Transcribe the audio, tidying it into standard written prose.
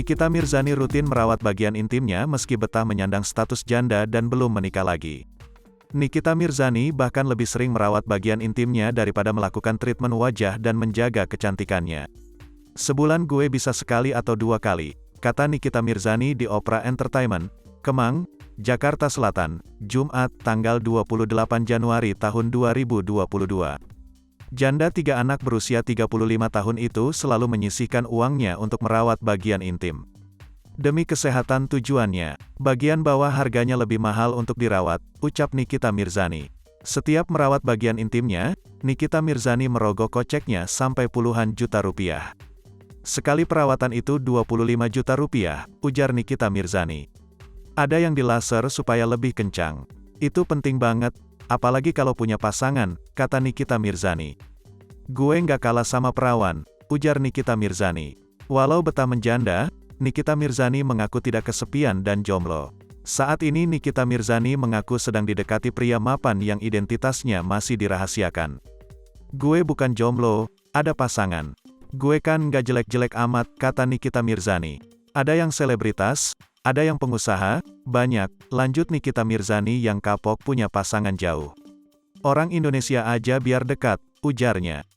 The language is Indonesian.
Nikita Mirzani rutin merawat bagian intimnya meski betah menyandang status janda dan belum menikah lagi. Nikita Mirzani bahkan lebih sering merawat bagian intimnya daripada melakukan treatment wajah dan menjaga kecantikannya. "Sebulan gue bisa sekali atau 2 kali," kata Nikita Mirzani di Oprah Entertainment, Kemang, Jakarta Selatan, Jumat, tanggal 28 Januari tahun 2022. Janda 3 anak berusia 35 tahun itu selalu menyisihkan uangnya untuk merawat bagian intim. "Demi kesehatan tujuannya, bagian bawah harganya lebih mahal untuk dirawat," ucap Nikita Mirzani. Setiap merawat bagian intimnya, Nikita Mirzani merogoh koceknya sampai puluhan juta rupiah. "Sekali perawatan itu 25 juta rupiah, ujar Nikita Mirzani. "Ada yang dilaser supaya lebih kencang. Itu penting banget, apalagi kalau punya pasangan," kata Nikita Mirzani. "Gue nggak kalah sama perawan," ujar Nikita Mirzani. Walau betah menjanda, Nikita Mirzani mengaku tidak kesepian dan jomblo. Saat ini Nikita Mirzani mengaku sedang didekati pria mapan yang identitasnya masih dirahasiakan. "Gue bukan jomblo, ada pasangan. Gue kan nggak jelek-jelek amat," kata Nikita Mirzani. "Ada yang selebritas, ada yang pengusaha, banyak," lanjut Nikita Mirzani yang kapok punya pasangan jauh. "Orang Indonesia aja biar dekat," ujarnya.